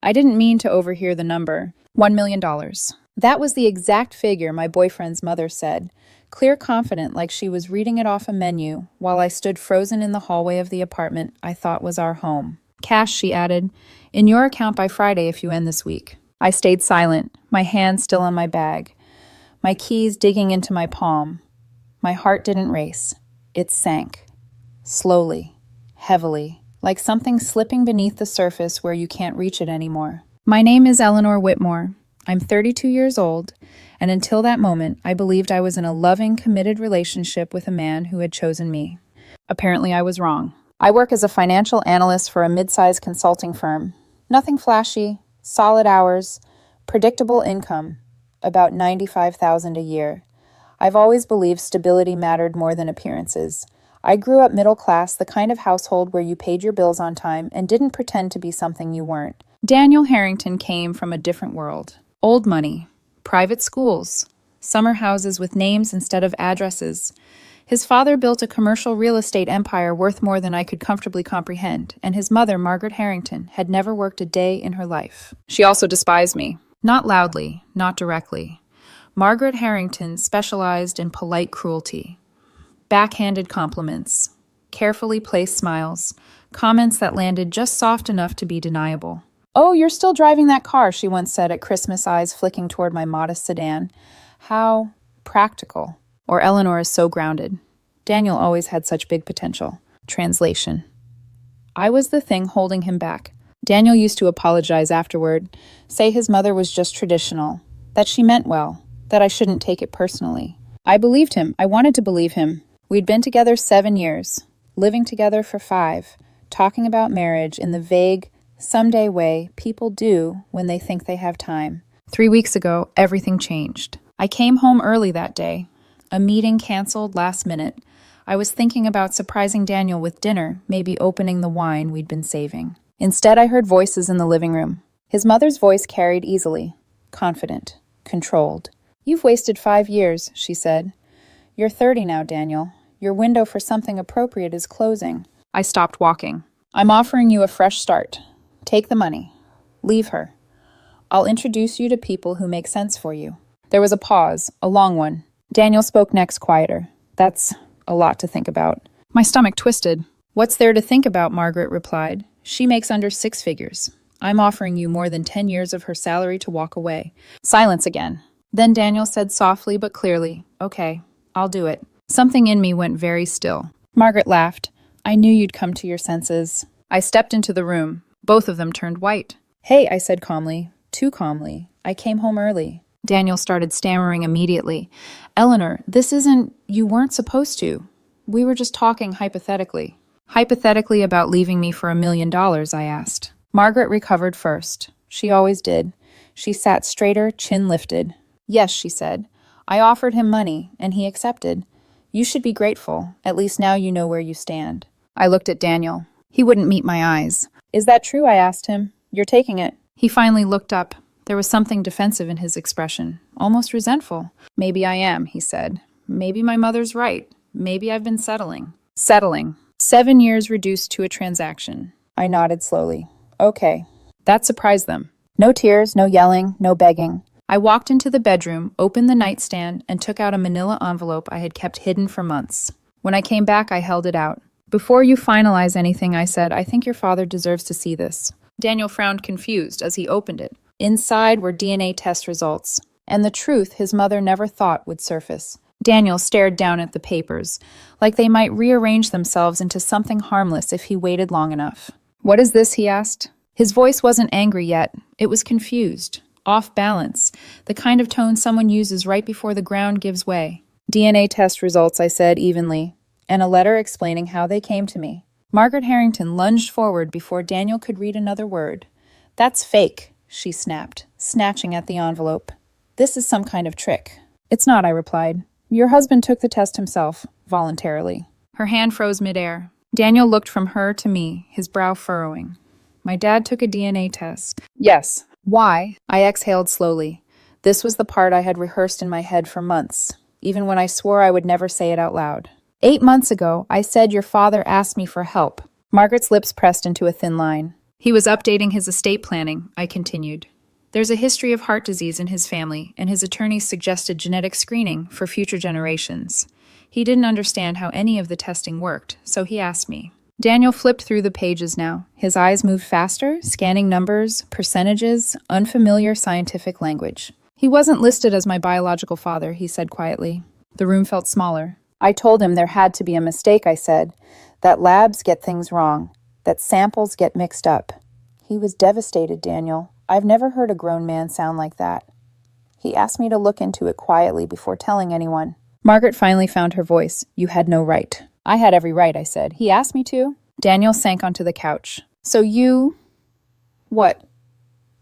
I didn't mean to overhear the number. $1 million. That was the exact figure my boyfriend's mother said, clear confident like she was reading it off a menu, while I stood frozen in the hallway of the apartment I thought was our home. Cash, she added, in your account by Friday if you end this week. I stayed silent, my hand still on my bag, my keys digging into my palm. My heart didn't race. It sank. Slowly, heavily, like something slipping beneath the surface where you can't reach it anymore. My name is Eleanor Whitmore. I'm 32 years old, and until that moment, I believed I was in a loving, committed relationship with a man who had chosen me. Apparently, I was wrong. I work as a financial analyst for a mid-sized consulting firm. Nothing flashy, solid hours, predictable income, about $95,000 a year. I've always believed stability mattered more than appearances. I grew up middle class, the kind of household where you paid your bills on time and didn't pretend to be something you weren't. Daniel Harrington came from a different world. Old money, private schools, summer houses with names instead of addresses. His father built a commercial real estate empire worth more than I could comfortably comprehend, and his mother, Margaret Harrington, had never worked a day in her life. She also despised me. Not loudly, not directly. Margaret Harrington specialized in polite cruelty. Backhanded compliments, carefully placed smiles, comments that landed just soft enough to be deniable. "Oh, you're still driving that car," she once said at Christmas, eyes flicking toward my modest sedan. How practical. Or Eleanor is so grounded. Daniel always had such big potential. Translation. I was the thing holding him back. Daniel used to apologize afterward, say his mother was just traditional, that she meant well, that I shouldn't take it personally. I believed him. I wanted to believe him. We'd been together 7 years, living together for 5, talking about marriage in the vague, someday way people do when they think they have time. 3 weeks ago, everything changed. I came home early that day. A meeting canceled last minute. I was thinking about surprising Daniel with dinner, maybe opening the wine we'd been saving. Instead, I heard voices in the living room. His mother's voice carried easily, confident, controlled. "You've wasted 5 years," she said. "You're 30 now, Daniel. Your window for something appropriate is closing." I stopped walking. "I'm offering you a fresh start. Take the money. Leave her. I'll introduce you to people who make sense for you." There was a pause, a long one. Daniel spoke next, quieter. "That's a lot to think about." My stomach twisted. "What's there to think about?" Margaret replied. "She makes under 6 figures. I'm offering you more than 10 years of her salary to walk away." Silence again. Then Daniel said softly but clearly, "Okay, I'll do it." Something in me went very still. Margaret laughed. "I knew you'd come to your senses." I stepped into the room. Both of them turned white. "Hey," I said calmly, too calmly. "I came home early." Daniel started stammering immediately. "Eleanor, this isn't... You weren't supposed to. We were just talking hypothetically." "Hypothetically about leaving me for $1 million, I asked. Margaret recovered first. She always did. She sat straighter, chin lifted. "Yes," she said. "I offered him money, and he accepted. You should be grateful. At least now you know where you stand." I looked at Daniel. He wouldn't meet my eyes. "Is that true?" I asked him. "You're taking it." He finally looked up. There was something defensive in his expression, almost resentful. "Maybe I am," he said. "Maybe my mother's right. Maybe I've been settling." Settling. 7 years reduced to a transaction. I nodded slowly. "Okay." That surprised them. No tears, no yelling, no begging. I walked into the bedroom, opened the nightstand, and took out a manila envelope I had kept hidden for months. When I came back, I held it out. "Before you finalize anything," I said, "I think your father deserves to see this." Daniel frowned confused as he opened it. Inside were DNA test results, and the truth his mother never thought would surface. Daniel stared down at the papers, like they might rearrange themselves into something harmless if he waited long enough. "What is this?" he asked. His voice wasn't angry yet. It was confused, off balance, the kind of tone someone uses right before the ground gives way. "DNA test results," I said evenly, and a letter explaining how they came to me. Margaret Harrington lunged forward before Daniel could read another word. "That's fake," she snapped, snatching at the envelope. "This is some kind of trick." "It's not," I replied. "Your husband took the test himself, voluntarily." Her hand froze midair. Daniel looked from her to me, his brow furrowing. "My dad took a DNA test." "Yes." "Why?" I exhaled slowly. This was the part I had rehearsed in my head for months, even when I swore I would never say it out loud. 8 months ago, I said your father asked me for help." Margaret's lips pressed into a thin line. He was updating his estate planning, I continued. There's a history of heart disease in his family, and his attorneys suggested genetic screening for future generations. He didn't understand how any of the testing worked, so he asked me. Daniel flipped through the pages now. His eyes moved faster, scanning numbers, percentages, unfamiliar scientific language. He wasn't listed as my biological father, he said quietly. The room felt smaller. I told him there had to be a mistake, I said. That labs get things wrong. That samples get mixed up. He was devastated, Daniel. I've never heard a grown man sound like that. He asked me to look into it quietly before telling anyone. Margaret finally found her voice. You had no right. I had every right, I said. He asked me to. Daniel sank onto the couch. So you... What?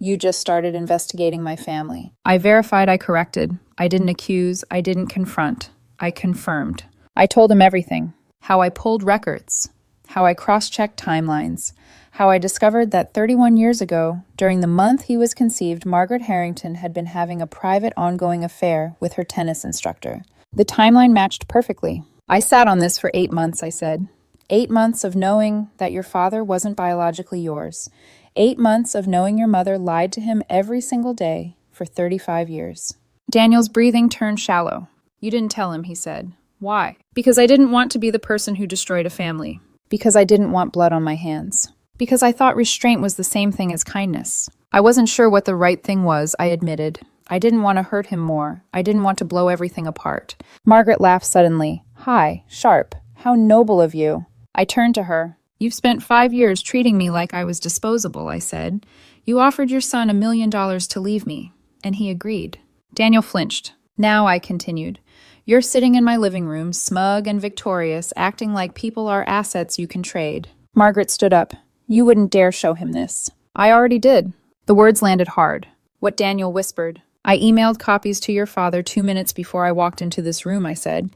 You just started investigating my family. I verified, I corrected. I didn't accuse, I didn't confront. I confirmed. I told him everything. How I pulled records. How I cross-checked timelines. How I discovered that 31 years ago, during the month he was conceived, Margaret Harrington had been having a private ongoing affair with her tennis instructor. The timeline matched perfectly. I sat on this for 8 months, I said. 8 months of knowing that your father wasn't biologically yours. 8 months of knowing your mother lied to him every single day for 35 years. Daniel's breathing turned shallow. You didn't tell him, he said. Why? Because I didn't want to be the person who destroyed a family. Because I didn't want blood on my hands. Because I thought restraint was the same thing as kindness. I wasn't sure what the right thing was, I admitted. I didn't want to hurt him more. I didn't want to blow everything apart. Margaret laughed suddenly. Hi, Sharp. How noble of you. I turned to her. You've spent 5 years treating me like I was disposable, I said. You offered your son $1 million to leave me, and he agreed. Daniel flinched. Now, I continued, you're sitting in my living room, smug and victorious, acting like people are assets you can trade. Margaret stood up. You wouldn't dare show him this. I already did. The words landed hard. What Daniel whispered. I emailed copies to your father 2 minutes before I walked into this room, I said.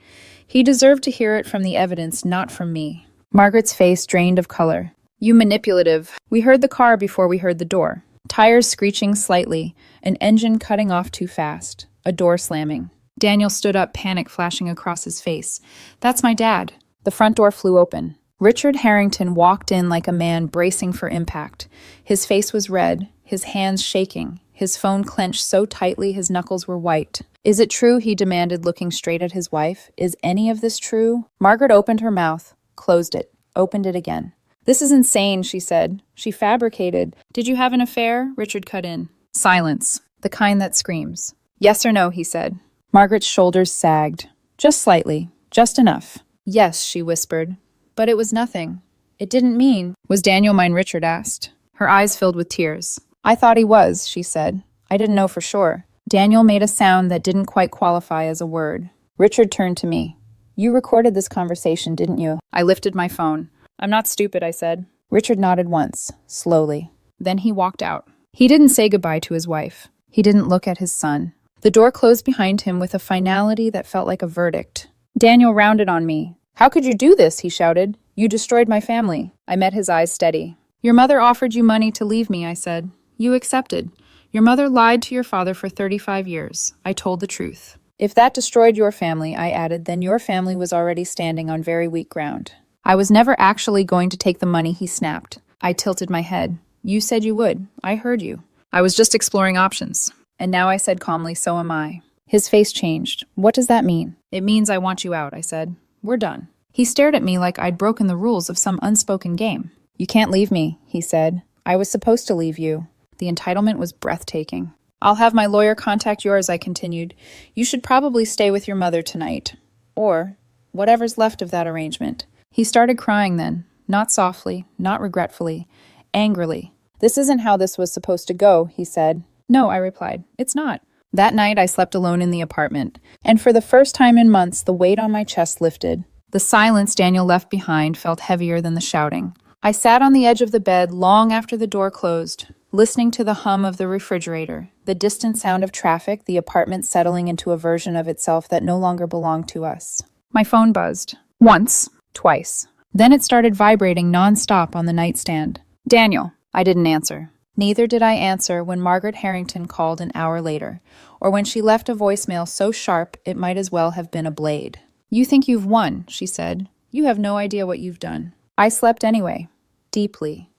He deserved to hear it from the evidence, not from me. Margaret's face drained of color. You manipulative. We heard the car before we heard the door. Tires screeching slightly, an engine cutting off too fast, a door slamming. Daniel stood up, panic flashing across his face. That's my dad. The front door flew open. Richard Harrington walked in like a man bracing for impact. His face was red, his hands shaking, his phone clenched so tightly his knuckles were white. Is it true? He demanded, looking straight at his wife. Is any of this true? Margaret opened her mouth, closed it, opened it again. This is insane, she said. She fabricated. Did you have an affair? Richard cut in. Silence. The kind that screams. Yes or no, he said. Margaret's shoulders sagged. Just slightly. Just enough. Yes, she whispered. But it was nothing. It didn't mean. Was Daniel mine? Richard asked. Her eyes filled with tears. I thought he was, she said. I didn't know for sure. Daniel made a sound that didn't quite qualify as a word. Richard turned to me. You recorded this conversation, didn't you? I lifted my phone. I'm not stupid, I said. Richard nodded once, slowly. Then he walked out. He didn't say goodbye to his wife. He didn't look at his son. The door closed behind him with a finality that felt like a verdict. Daniel rounded on me. How could you do this? He shouted. You destroyed my family. I met his eyes steady. Your mother offered you money to leave me, I said. You accepted. Your mother lied to your father for 35 years. I told the truth. If that destroyed your family, I added, then your family was already standing on very weak ground. I was never actually going to take the money, he snapped. I tilted my head. You said you would. I heard you. I was just exploring options. And now I said calmly, so am I. His face changed. What does that mean? It means I want you out, I said. We're done. He stared at me like I'd broken the rules of some unspoken game. You can't leave me, he said. I was supposed to leave you. The entitlement was breathtaking. I'll have my lawyer contact yours, I continued. You should probably stay with your mother tonight. Or whatever's left of that arrangement. He started crying then. Not softly, not regretfully, angrily. This isn't how this was supposed to go, he said. No, I replied. It's not. That night I slept alone in the apartment, and for the first time in months the weight on my chest lifted. The silence Daniel left behind felt heavier than the shouting. I sat on the edge of the bed long after the door closed, listening to the hum of the refrigerator, the distant sound of traffic, the apartment settling into a version of itself that no longer belonged to us. My phone buzzed. Once. Twice. Then it started vibrating non-stop on the nightstand. Daniel. I didn't answer. Neither did I answer when Margaret Harrington called an hour later, or when she left a voicemail so sharp it might as well have been a blade. You think you've won, she said. You have no idea what you've done. I slept anyway. Deeply.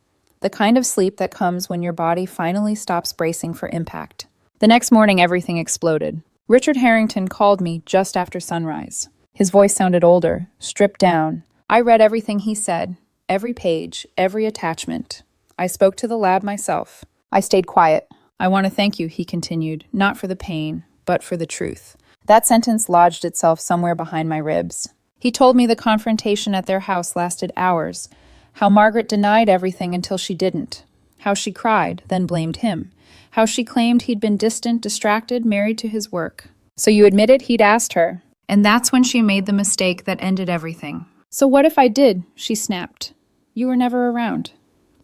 The kind of sleep that comes when your body finally stops bracing for impact. The next morning, everything exploded. Richard Harrington called me just after sunrise. His voice sounded older, stripped down. I read everything he said, every page, every attachment. I spoke to the lab myself. I stayed quiet. I want to thank you, he continued, not for the pain, but for the truth. That sentence lodged itself somewhere behind my ribs. He told me the confrontation at their house lasted hours, how Margaret denied everything until she didn't, how she cried, then blamed him, how she claimed he'd been distant, distracted, married to his work. So you admitted he'd asked her, and that's when she made the mistake that ended everything. So what if I did? She snapped. You were never around.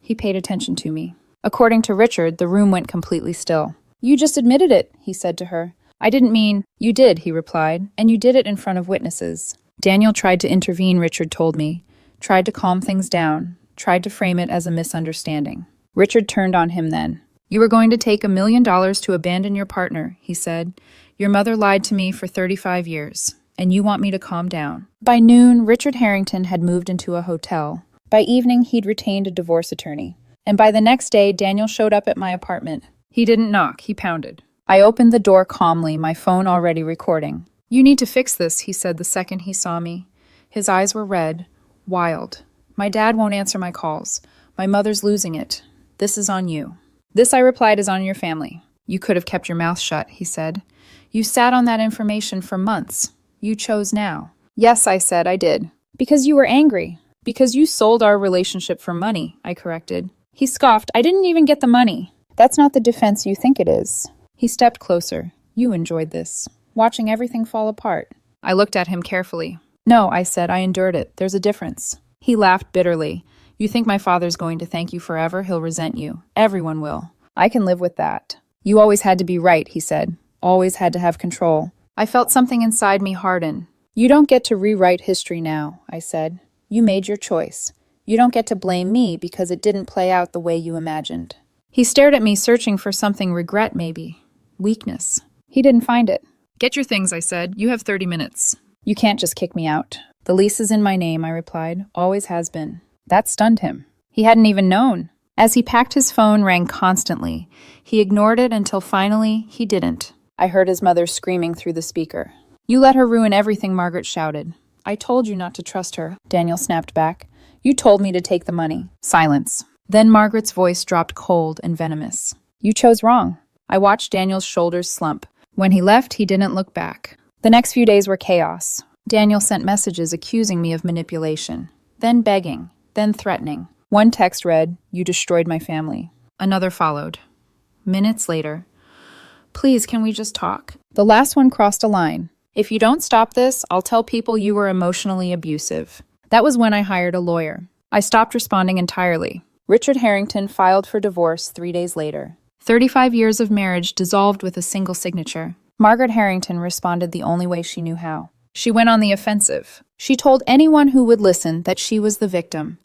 He paid attention to me. According to Richard, the room went completely still. You just admitted it, he said to her. I didn't mean, you did, he replied, and you did it in front of witnesses. Daniel tried to intervene, Richard told me, tried to calm things down, tried to frame it as a misunderstanding. Richard turned on him then. You were going to take $1 million to abandon your partner, he said. Your mother lied to me for 35 years, and you want me to calm down. By noon, Richard Harrington had moved into a hotel. By evening, he'd retained a divorce attorney. And by the next day, Daniel showed up at my apartment. He didn't knock, he pounded. I opened the door calmly, my phone already recording. You need to fix this, he said the second he saw me. His eyes were red, wild. My dad won't answer my calls. My mother's losing it. This is on you. This, I replied, is on your family. You could have kept your mouth shut, he said. You sat on that information for months. You chose now. Yes, I said, I did. Because you were angry. Because you sold our relationship for money, I corrected. He scoffed. I didn't even get the money. That's not the defense you think it is. He stepped closer. You enjoyed this. Watching everything fall apart. I looked at him carefully. No, I said, I endured it. There's a difference. He laughed bitterly. You think my father's going to thank you forever? He'll resent you. Everyone will. I can live with that. You always had to be right, he said. Always had to have control. I felt something inside me harden. You don't get to rewrite history now, I said. You made your choice. You don't get to blame me because it didn't play out the way you imagined. He stared at me, searching for something, regret maybe. Weakness. He didn't find it. Get your things, I said. You have 30 minutes. You can't just kick me out. The lease is in my name, I replied. Always has been. That stunned him. He hadn't even known. As he packed, his phone rang constantly. He ignored it until finally he didn't. I heard his mother screaming through the speaker. You let her ruin everything, Margaret shouted. I told you not to trust her, Daniel snapped back. You told me to take the money. Silence. Then Margaret's voice dropped cold and venomous. You chose wrong. I watched Daniel's shoulders slump. When he left, he didn't look back. The next few days were chaos. Daniel sent messages accusing me of manipulation, then begging, then threatening. One text read, You destroyed my family. Another followed. Minutes later, Please, can we just talk? The last one crossed a line. If you don't stop this, I'll tell people you were emotionally abusive. That was when I hired a lawyer. I stopped responding entirely. Richard Harrington filed for divorce 3 days later. 35 years of marriage dissolved with a single signature. Margaret Harrington responded the only way she knew how. She went on the offensive. She told anyone who would listen that she was the victim,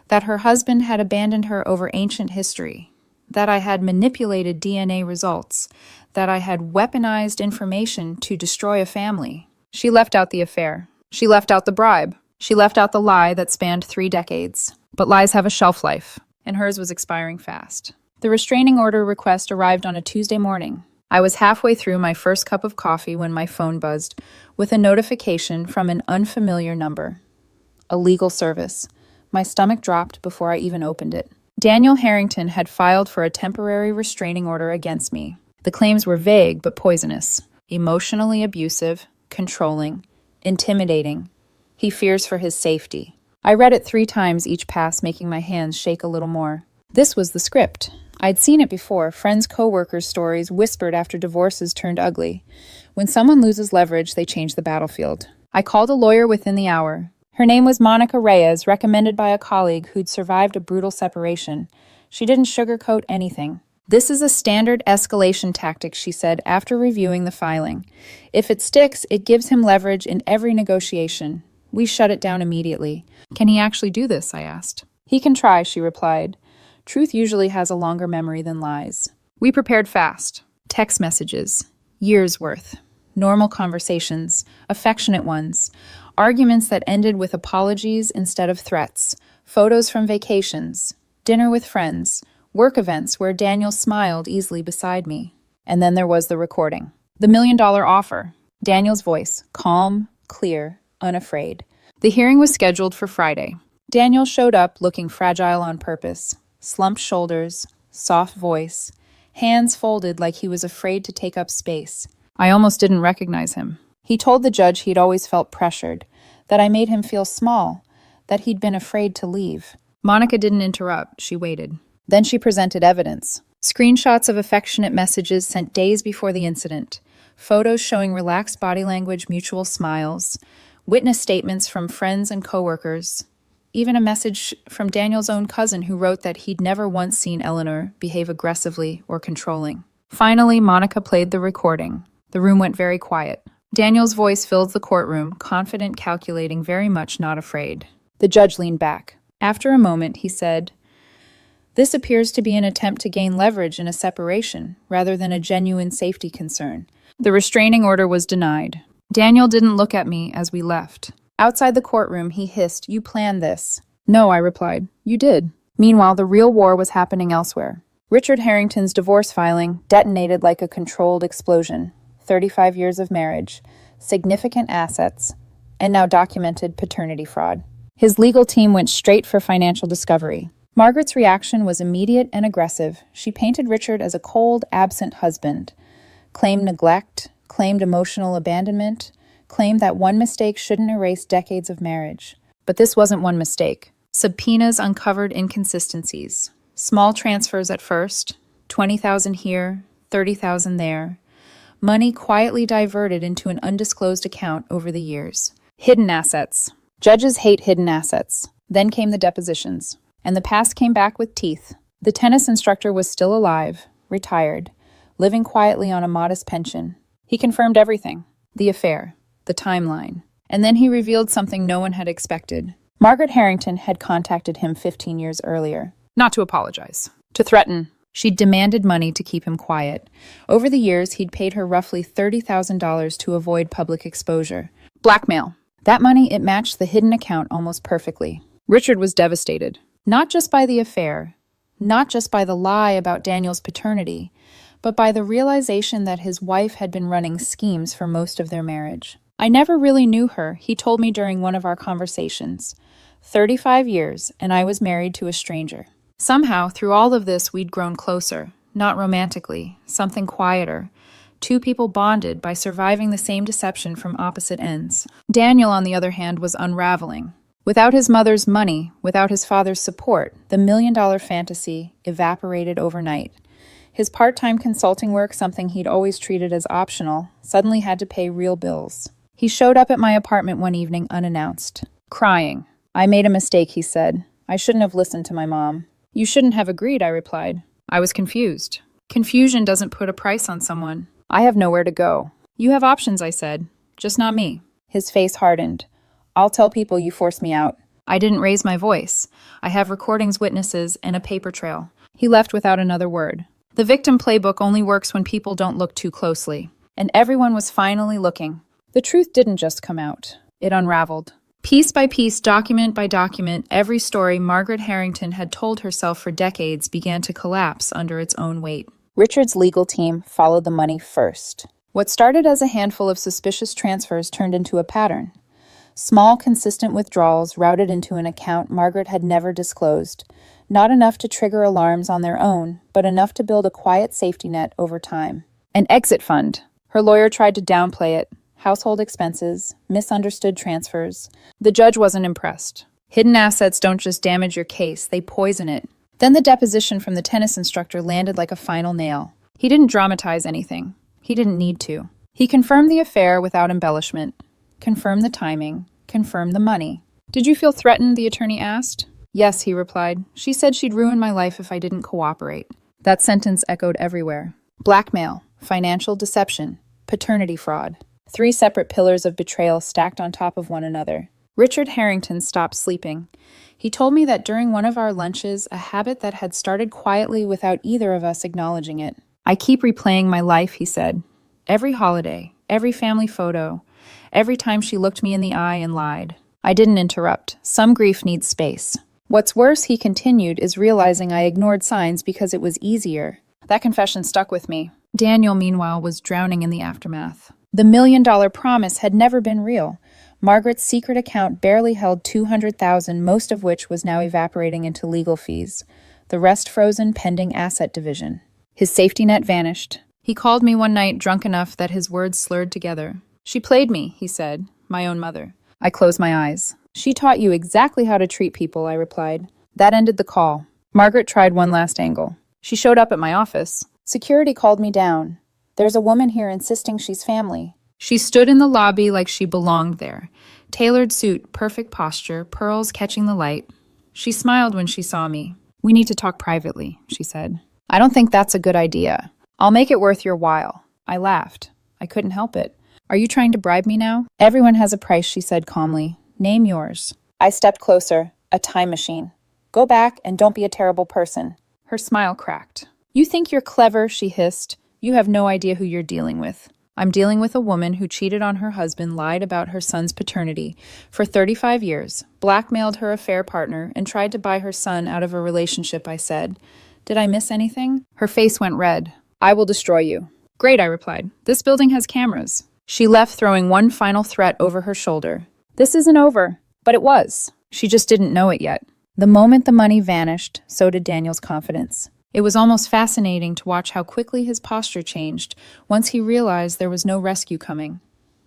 that her husband had abandoned her over ancient history, that I had manipulated DNA results, that I had weaponized information to destroy a family. She left out the affair. She left out the bribe. She left out the lie that spanned 3 decades. But lies have a shelf life, and hers was expiring fast. The restraining order request arrived on a Tuesday morning. I was halfway through my first cup of coffee when my phone buzzed with a notification from an unfamiliar number. A legal service. My stomach dropped before I even opened it. Daniel Harrington had filed for a temporary restraining order against me. The claims were vague but poisonous. Emotionally abusive, controlling, intimidating. He fears for his safety. I read it 3 times each pass, making my hands shake a little more. This was the script. I'd seen it before, friends' co-workers' stories whispered after divorces turned ugly. When someone loses leverage, they change the battlefield. I called a lawyer within the hour. Her name was Monica Reyes, recommended by a colleague who'd survived a brutal separation. She didn't sugarcoat anything. This is a standard escalation tactic, she said after reviewing the filing. If it sticks, it gives him leverage in every negotiation. We shut it down immediately. Can he actually do this? I asked. He can try, she replied. Truth usually has a longer memory than lies. We prepared fast. Text messages. Years worth. Normal conversations. Affectionate ones. Arguments that ended with apologies instead of threats. Photos from vacations. dinner with friends, work events where Daniel smiled easily beside me. And then there was the recording. The $1 million offer. Daniel's voice, calm, clear, unafraid. The hearing was scheduled for Friday. Daniel showed up looking fragile on purpose. Slumped shoulders, soft voice, hands folded like he was afraid to take up space. I almost didn't recognize him. He told the judge he'd always felt pressured, that I made him feel small, that he'd been afraid to leave. Monica didn't interrupt. She waited. Then she presented evidence. Screenshots of affectionate messages sent days before the incident, photos showing relaxed body language, mutual smiles, witness statements from friends and coworkers, even a message from Daniel's own cousin who wrote that he'd never once seen Eleanor behave aggressively or controlling. Finally, Monica played the recording. The room went very quiet. Daniel's voice filled the courtroom, confident, calculating, very much not afraid. The judge leaned back. After a moment, he said, "This appears to be an attempt to gain leverage in a separation, rather than a genuine safety concern." The restraining order was denied. Daniel didn't look at me as we left. Outside the courtroom, he hissed, "You planned this." "No," I replied. "You did." Meanwhile, the real war was happening elsewhere. Richard Harrington's divorce filing detonated like a controlled explosion. 35 years of marriage, significant assets, and now documented paternity fraud. His legal team went straight for financial discovery. Margaret's reaction was immediate and aggressive. She painted Richard as a cold, absent husband, claimed neglect, claimed emotional abandonment, claimed that one mistake shouldn't erase decades of marriage. But this wasn't one mistake. Subpoenas uncovered inconsistencies. Small transfers at first, 20,000 here, 30,000 there. Money quietly diverted into an undisclosed account over the years. Hidden assets. Judges hate hidden assets. Then came the depositions. And the past came back with teeth. The tennis instructor was still alive, retired, living quietly on a modest pension. He confirmed everything. The affair. The timeline. And then he revealed something no one had expected. Margaret Harrington had contacted him 15 years earlier. Not to apologize. To threaten. She'd demanded money to keep him quiet. Over the years, he'd paid her roughly $30,000 to avoid public exposure. Blackmail. That money, it matched the hidden account almost perfectly. Richard was devastated. Not just by the affair, not just by the lie about Daniel's paternity, but by the realization that his wife had been running schemes for most of their marriage. I never really knew her, he told me during one of our conversations. 35 years, and I was married to a stranger. Somehow, through all of this, we'd grown closer. Not romantically, something quieter. Two people bonded by surviving the same deception from opposite ends. Daniel, on the other hand, was unraveling. Without his mother's money, without his father's support, the $1 million fantasy evaporated overnight. His part-time consulting work, something he'd always treated as optional, suddenly had to pay real bills. He showed up at my apartment one evening unannounced, crying. "I made a mistake," he said. "I shouldn't have listened to my mom." "You shouldn't have agreed," I replied. I was confused. Confusion doesn't put a price on someone. "I have nowhere to go." "You have options," I said. "Just not me." His face hardened. "I'll tell people you forced me out." I didn't raise my voice. I have recordings, witnesses, and a paper trail. He left without another word. The victim playbook only works when people don't look too closely. And everyone was finally looking. The truth didn't just come out. It unraveled. Piece by piece, document by document, every story Margaret Harrington had told herself for decades began to collapse under its own weight. Richard's legal team followed the money first. What started as a handful of suspicious transfers turned into a pattern. Small, consistent withdrawals routed into an account Margaret had never disclosed. Not enough to trigger alarms on their own, but enough to build a quiet safety net over time. An exit fund. Her lawyer tried to downplay it. Household expenses, misunderstood transfers. The judge wasn't impressed. Hidden assets don't just damage your case, they poison it. Then the deposition from the tennis instructor landed like a final nail. He didn't dramatize anything. He didn't need to. He confirmed the affair without embellishment. Confirmed the timing. Confirmed the money. "Did you feel threatened?" the attorney asked. "Yes," he replied. "She said she'd ruin my life if I didn't cooperate." That sentence echoed everywhere. Blackmail, financial deception, paternity fraud. 3 separate pillars of betrayal stacked on top of one another. Richard Harrington stopped sleeping. He told me that during one of our lunches, a habit that had started quietly without either of us acknowledging it. "I keep replaying my life," he said. "Every holiday, every family photo, every time she looked me in the eye and lied." I didn't interrupt. Some grief needs space. What's worse, he continued, is realizing I ignored signs because it was easier. That confession stuck with me. Daniel, meanwhile, was drowning in the aftermath. The $1 million promise had never been real. Margaret's secret account barely held $200,000, most of which was now evaporating into legal fees. The rest frozen pending asset division. His safety net vanished. He called me one night, drunk enough that his words slurred together. "She played me," he said, "my own mother." I closed my eyes. "She taught you exactly how to treat people," I replied. That ended the call. Margaret tried one last angle. She showed up at my office. Security called me down. "There's a woman here insisting she's family." She stood in the lobby like she belonged there. Tailored suit, perfect posture, pearls catching the light. She smiled when she saw me. "We need to talk privately," she said. "I don't think that's a good idea. I'll make it worth your while." I laughed. I couldn't help it. "Are you trying to bribe me now?" "Everyone has a price," she said calmly. "Name yours." I stepped closer. "A time machine. Go back and don't be a terrible person." Her smile cracked. "You think you're clever," she hissed. "You have no idea who you're dealing with." "I'm dealing with a woman who cheated on her husband, lied about her son's paternity for 35 years, blackmailed her affair partner, and tried to buy her son out of a relationship," I said. "Did I miss anything?" Her face went red. "I will destroy you." "Great," I replied. "This building has cameras." She left, throwing one final threat over her shoulder. This isn't over. But it was. She just didn't know it yet. The moment the money vanished, so did Daniel's confidence. It was almost fascinating to watch how quickly his posture changed once he realized there was no rescue coming.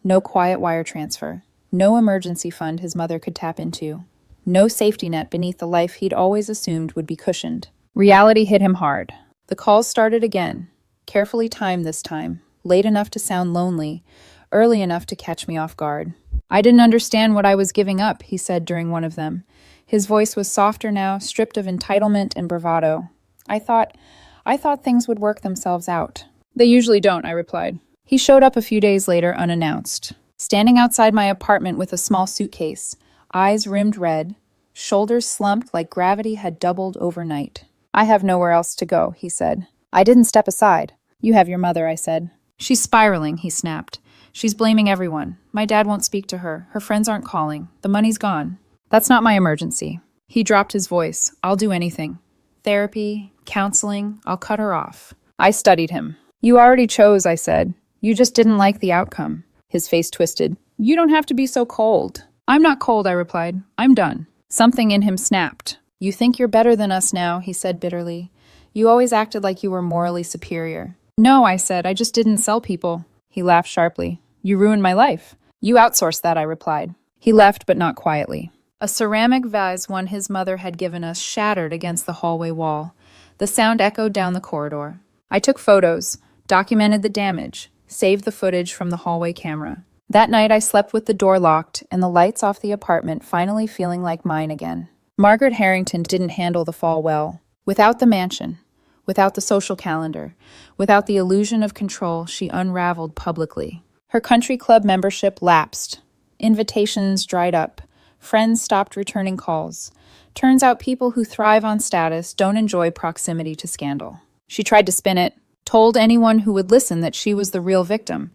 No quiet wire transfer. No emergency fund his mother could tap into. No safety net beneath the life he'd always assumed would be cushioned. Reality hit him hard. The calls started again. Carefully timed this time. Late enough to sound lonely. Early enough to catch me off guard. "I didn't understand what I was giving up," he said during one of them. His voice was softer now, stripped of entitlement and bravado. I thought things would work themselves out." "They usually don't," I replied. He showed up a few days later unannounced, standing outside my apartment with a small suitcase, eyes rimmed red, shoulders slumped like gravity had doubled overnight. "I have nowhere else to go," he said. I didn't step aside. "You have your mother," I said. "She's spiraling," he snapped. "She's blaming everyone. My dad won't speak to her. Her friends aren't calling. The money's gone." "That's not my emergency." He dropped his voice. "I'll do anything. Therapy, counseling, I'll cut her off." I studied him. "You already chose," I said. "You just didn't like the outcome." His face twisted. "You don't have to be so cold." "I'm not cold," I replied. "I'm done." Something in him snapped. "You think you're better than us now," he said bitterly. "You always acted like you were morally superior." "No," I said. "I just didn't sell people." He laughed sharply. "You ruined my life." "You outsourced that," I replied. He left, but not quietly. A ceramic vase one his mother had given us shattered against the hallway wall. The sound echoed down the corridor. I took photos, documented the damage, saved the footage from the hallway camera. That night I slept with the door locked and the lights off the apartment finally feeling like mine again. Margaret Harrington didn't handle the fall well. Without the mansion, without the social calendar, without the illusion of control, she unraveled publicly. Her country club membership lapsed. Invitations dried up. Friends stopped returning calls. Turns out people who thrive on status don't enjoy proximity to scandal. She tried to spin it, told anyone who would listen that she was the real victim,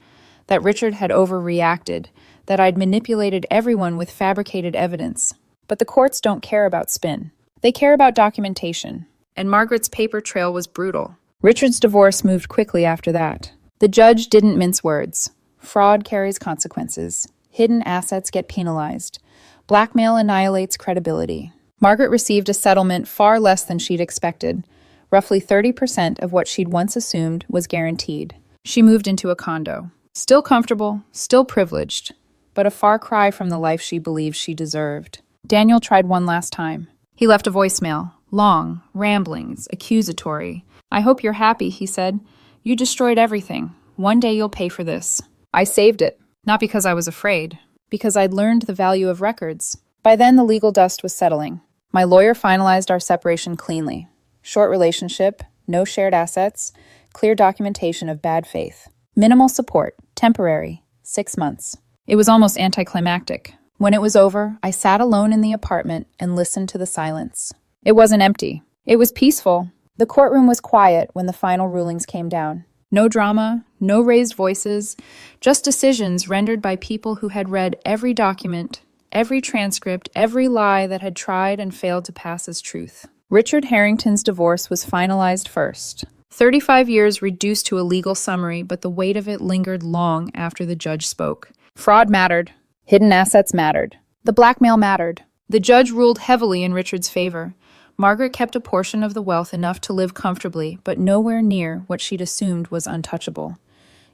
that Richard had overreacted, that I'd manipulated everyone with fabricated evidence. But the courts don't care about spin. They care about documentation. And Margaret's paper trail was brutal. Richard's divorce moved quickly after that. The judge didn't mince words. Fraud carries consequences. Hidden assets get penalized. Blackmail annihilates credibility. Margaret received a settlement far less than she'd expected. Roughly 30% of what she'd once assumed was guaranteed. She moved into a condo. Still comfortable, still privileged, but a far cry from the life she believed she deserved. Daniel tried one last time. He left a voicemail. Long, ramblings, accusatory. "I hope you're happy," he said. "You destroyed everything. One day you'll pay for this." I saved it. Not because I was afraid. Because I'd learned the value of records. By then, the legal dust was settling. My lawyer finalized our separation cleanly. Short relationship, no shared assets, clear documentation of bad faith. Minimal support, temporary, 6 months. It was almost anticlimactic. When it was over, I sat alone in the apartment and listened to the silence. It wasn't empty. It was peaceful. The courtroom was quiet when the final rulings came down. No drama, no raised voices, just decisions rendered by people who had read every document, every transcript, every lie that had tried and failed to pass as truth. Richard Harrington's divorce was finalized first. 35 years reduced to a legal summary, but the weight of it lingered long after the judge spoke. Fraud mattered. Hidden assets mattered. The blackmail mattered. The judge ruled heavily in Richard's favor. Margaret kept a portion of the wealth enough to live comfortably, but nowhere near what she'd assumed was untouchable.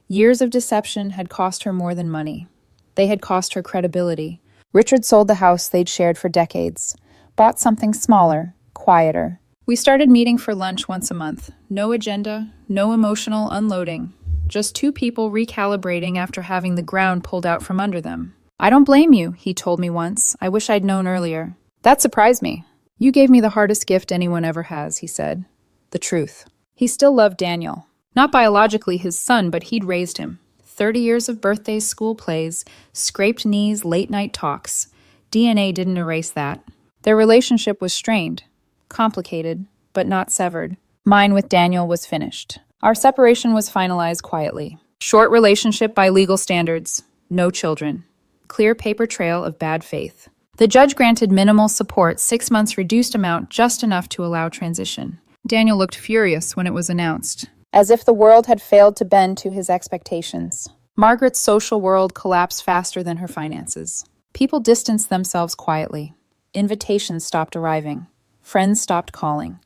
Years of deception had cost her more than money. They had cost her credibility. Richard sold the house they'd shared for decades, bought something smaller, quieter. We started meeting for lunch once a month. No agenda, no emotional unloading. Just two people recalibrating after having the ground pulled out from under them. "I don't blame you," he told me once. "I wish I'd known earlier." That surprised me. "You gave me the hardest gift anyone ever has," he said. The truth. He still loved Daniel. Not biologically his son, but he'd raised him. 30 years of birthdays, school plays, scraped knees, late-night talks. DNA didn't erase that. Their relationship was strained, complicated, but not severed. Mine with Daniel was finished. Our separation was finalized quietly. Short relationship by legal standards. No children. Clear paper trail of bad faith. The judge granted minimal support, 6 months reduced amount, just enough to allow transition. Daniel looked furious when it was announced, as if the world had failed to bend to his expectations. Margaret's social world collapsed faster than her finances. People distanced themselves quietly. Invitations stopped arriving. Friends stopped calling.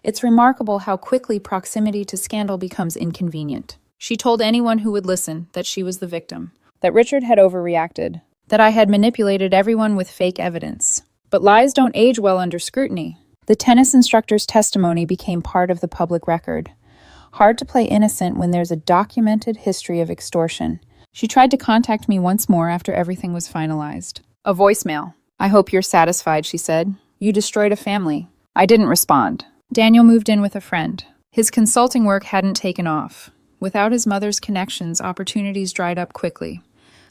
It's remarkable how quickly proximity to scandal becomes inconvenient. She told anyone who would listen that she was the victim, that Richard had overreacted, that I had manipulated everyone with fake evidence. But lies don't age well under scrutiny. The tennis instructor's testimony became part of the public record. Hard to play innocent when there's a documented history of extortion. She tried to contact me once more after everything was finalized. A voicemail. "I hope you're satisfied," she said. "You destroyed a family." I didn't respond. Daniel moved in with a friend. His consulting work hadn't taken off. Without his mother's connections, opportunities dried up quickly.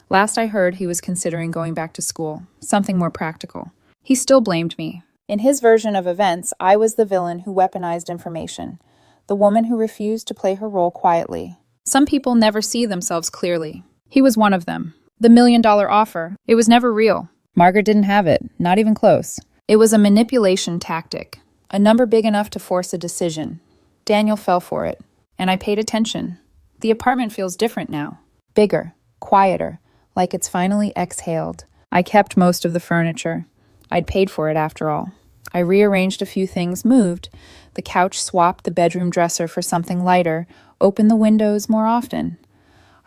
Last I heard, he was considering going back to school, something more practical. He still blamed me. In his version of events, I was the villain who weaponized information, the woman who refused to play her role quietly. Some people never see themselves clearly. He was one of them. The $1 million offer, it was never real. Margaret didn't have it, not even close. It was a manipulation tactic, a number big enough to force a decision. Daniel fell for it, and I paid attention. The apartment feels different now. Bigger, quieter, like it's finally exhaled. I kept most of the furniture. I'd paid for it after all. I rearranged a few things, moved. The couch swapped the bedroom dresser for something lighter, opened the windows more often.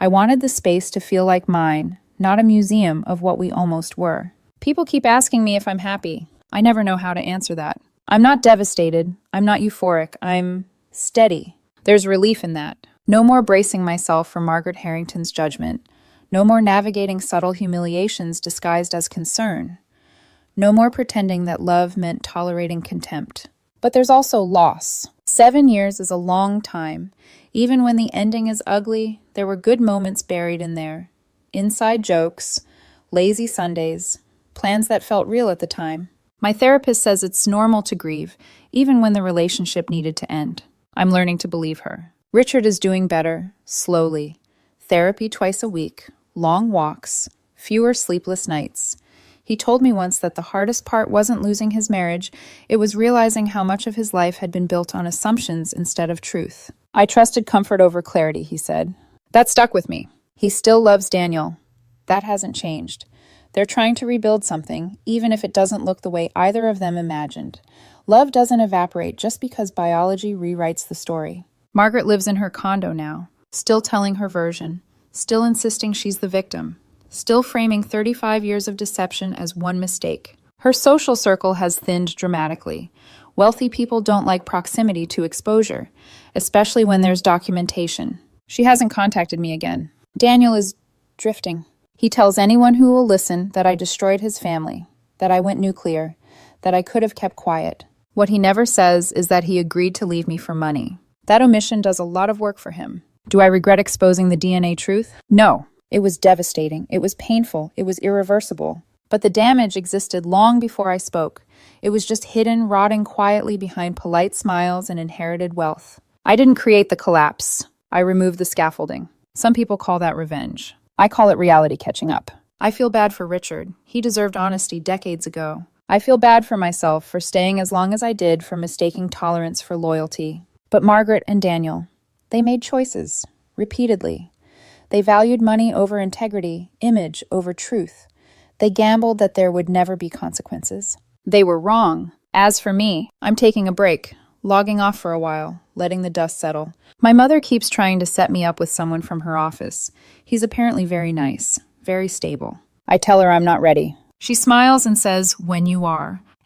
I wanted the space to feel like mine, not a museum of what we almost were. People keep asking me if I'm happy. I never know how to answer that. I'm not devastated. I'm not euphoric. I'm steady. There's relief in that. No more bracing myself for Margaret Harrington's judgment. No more navigating subtle humiliations disguised as concern. No more pretending that love meant tolerating contempt. But there's also loss. 7 years is a long time. Even when the ending is ugly, there were good moments buried in there. Inside jokes, lazy Sundays, plans that felt real at the time. My therapist says it's normal to grieve, even when the relationship needed to end. I'm learning to believe her. Richard is doing better, slowly. Therapy twice a week, long walks, fewer sleepless nights. He told me once that the hardest part wasn't losing his marriage, it was realizing how much of his life had been built on assumptions instead of truth. I trusted comfort over clarity, he said. That stuck with me. He still loves Daniel. That hasn't changed. They're trying to rebuild something, even if it doesn't look the way either of them imagined. Love doesn't evaporate just because biology rewrites the story. Margaret lives in her condo now, still telling her version, still insisting she's the victim, still framing 35 years of deception as one mistake. Her social circle has thinned dramatically. Wealthy people don't like proximity to exposure, especially when there's documentation. She hasn't contacted me again. Daniel is drifting. He tells anyone who will listen that I destroyed his family, that I went nuclear, that I could have kept quiet. What he never says is that he agreed to leave me for money. That omission does a lot of work for him. Do I regret exposing the DNA truth? No. It was devastating. It was painful. It was irreversible. But the damage existed long before I spoke. It was just hidden, rotting quietly behind polite smiles and inherited wealth. I didn't create the collapse. I removed the scaffolding. Some people call that revenge. I call it reality catching up. I feel bad for Richard. He deserved honesty decades ago. I feel bad for myself for staying as long as I did, for mistaking tolerance for loyalty. But Margaret and Daniel, they made choices, repeatedly. They valued money over integrity, image over truth. They gambled that there would never be consequences. They were wrong. As for me, I'm taking a break, logging off for a while, letting the dust settle. My mother keeps trying to set me up with someone from her office. He's apparently very nice, very stable. I tell her I'm not ready. She smiles and says, "When you are."